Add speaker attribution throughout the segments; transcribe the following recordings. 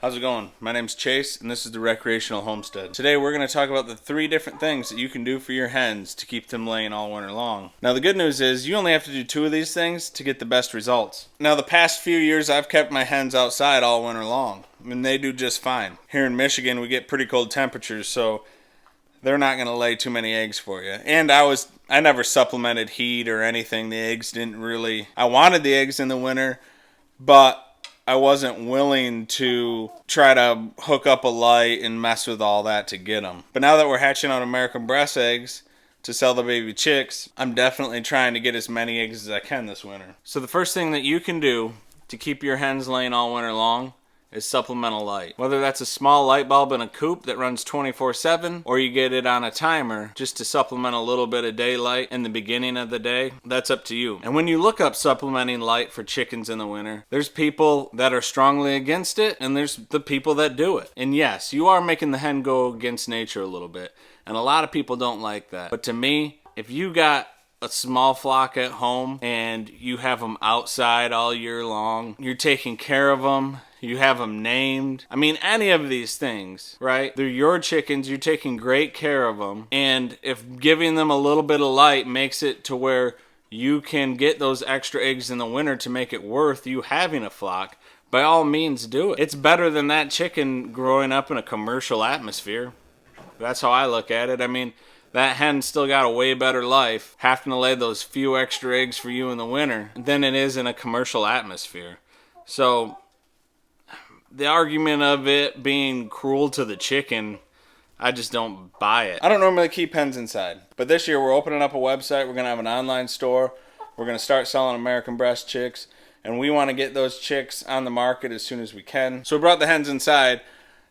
Speaker 1: How's it going? My name's Chase, and this is the Recreational Homestead. Today we're going to talk about the 3 different things that you can do for your hens to keep them laying all winter long. Now the good news is you only have to do 2 of these things to get the best results. Now the past few years I've kept my hens outside all winter long, and they do just fine. Here in Michigan we get pretty cold temperatures, so they're not going to lay too many eggs for you. And I never supplemented heat or anything. The eggs didn't really... I wanted the eggs in the winter, but I wasn't willing to try to hook up a light and mess with all that to get them. But now that we're hatching out American Bresse eggs to sell the baby chicks, I'm definitely trying to get as many eggs as I can this winter. So the first thing that you can do to keep your hens laying all winter long is supplemental light. Whether that's a small light bulb in a coop that runs 24/7 or you get it on a timer just to supplement a little bit of daylight in the beginning of the day, that's up to you. And when you look up supplementing light for chickens in the winter, there's people that are strongly against it and there's the people that do it. And yes, you are making the hen go against nature a little bit, and a lot of people don't like that. But to me, if you got a small flock at home and you have them outside all year long, you're taking care of them, you have them named. I mean, any of these things, right? They're your chickens, you're taking great care of them. And if giving them a little bit of light makes it to where you can get those extra eggs in the winter to make it worth you having a flock, by all means do it. It's better than that chicken growing up in a commercial atmosphere. That's how I look at it. I mean, that hen still got a way better life having to lay those few extra eggs for you in the winter than it is in a commercial atmosphere. So the argument of it being cruel to the chicken, I just don't buy it. I don't normally keep hens inside, but this year we're opening up a website. We're going to have an online store. We're going to start selling American Bresse chicks, and we want to get those chicks on the market as soon as we can. So we brought the hens inside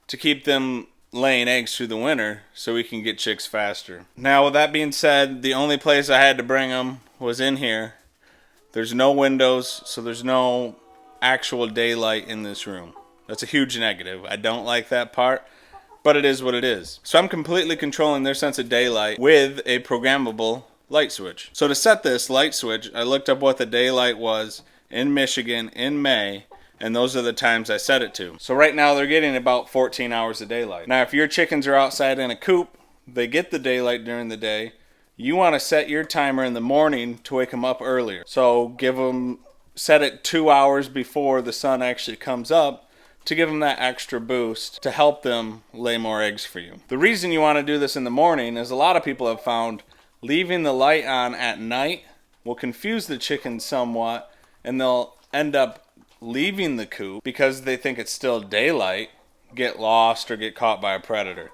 Speaker 1: to keep them laying eggs through the winter so we can get chicks faster. Now, with that being said, the only place I had to bring them was in here. There's no windows, so there's no actual daylight in this room. That's a huge negative. I don't like that part, but it is what it is. So I'm completely controlling their sense of daylight with a programmable light switch. So to set this light switch, I looked up what the daylight was in Michigan in May, and those are the times I set it to. So right now they're getting about 14 hours of daylight. Now if your chickens are outside in a coop, they get the daylight during the day. You want to set your timer in the morning to wake them up earlier. So set it 2 hours before the sun actually comes up to give them that extra boost to help them lay more eggs for you. The reason you want to do this in the morning is a lot of people have found leaving the light on at night will confuse the chickens somewhat, and they'll end up leaving the coop because they think it's still daylight, get lost, or get caught by a predator.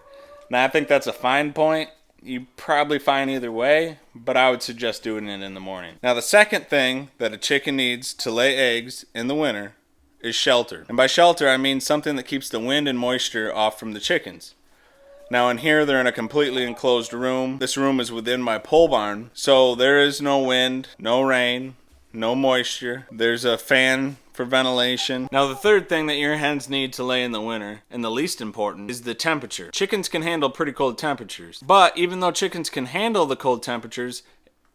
Speaker 1: Now I think that's a fine point. You probably fine either way, but I would suggest doing it in the morning. Now the second thing that a chicken needs to lay eggs in the winter is shelter. And by shelter I mean something that keeps the wind and moisture off from the chickens. Now in here they're in a completely enclosed room. This room is within my pole barn, so there is no wind, no rain, no moisture. There's a fan for ventilation. Now the third thing that your hens need to lay in the winter, and the least important, is the temperature. Chickens can handle pretty cold temperatures, but even though chickens can handle the cold temperatures,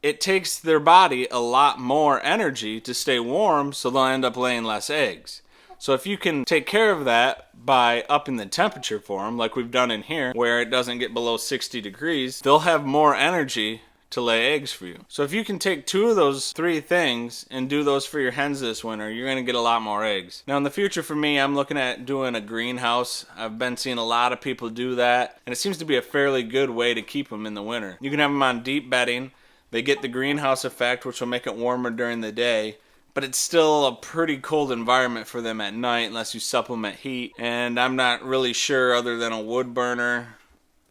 Speaker 1: it takes their body a lot more energy to stay warm, so they'll end up laying less eggs. So if you can take care of that by upping the temperature for them, like we've done in here, where it doesn't get below 60 degrees, they'll have more energy to lay eggs for you. So if you can take 2 of those 3 things and do those for your hens this winter, you're going to get a lot more eggs. Now in the future for me, I'm looking at doing a greenhouse. I've been seeing a lot of people do that, and it seems to be a fairly good way to keep them in the winter. You can have them on deep bedding. They get the greenhouse effect, which will make it warmer during the day, but it's still a pretty cold environment for them at night unless you supplement heat. And I'm not really sure, other than a wood burner,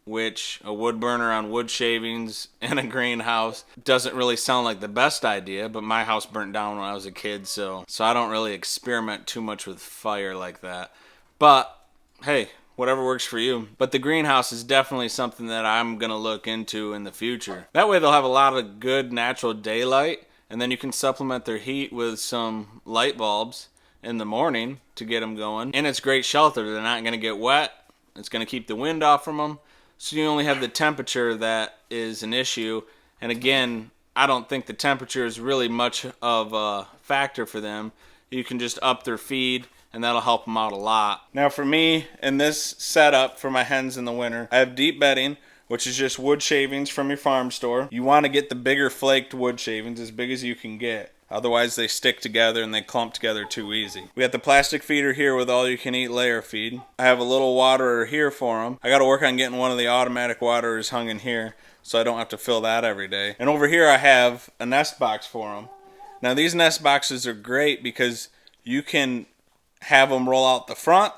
Speaker 1: which a wood burner on wood shavings in a greenhouse doesn't really sound like the best idea, but my house burnt down when I was a kid, so I don't really experiment too much with fire like that. But hey, whatever works for you. But the greenhouse is definitely something that I'm going to look into in the future. That way they'll have a lot of good natural daylight, and then you can supplement their heat with some light bulbs in the morning to get them going. And it's great shelter. They're not going to get wet. It's going to keep the wind off from them. So you only have the temperature that is an issue. And again, I don't think the temperature is really much of a factor for them. You can just up their feed and that'll help them out a lot. Now for me, in this setup for my hens in the winter, I have deep bedding, which is just wood shavings from your farm store. You want to get the bigger flaked wood shavings, as big as you can get. Otherwise they stick together and they clump together too easy. We got the plastic feeder here with all you can eat layer feed. I have a little waterer here for them. I got to work on getting one of the automatic waterers hung in here so I don't have to fill that every day. And over here I have a nest box for them. Now these nest boxes are great because you can have them roll out the front,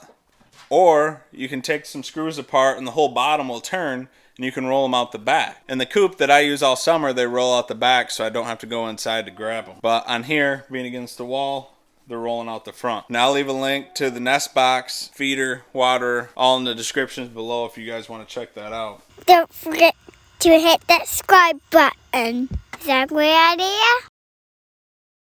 Speaker 1: or you can take some screws apart and the whole bottom will turn and you can roll them out the back. In the coop that I use all summer, they roll out the back so I don't have to go inside to grab them. But on here, being against the wall, they're rolling out the front. Now I'll leave a link to the nest box, feeder, water, all in the descriptions below if you guys want to check that out.
Speaker 2: Don't forget to hit that subscribe button. Is that a great idea?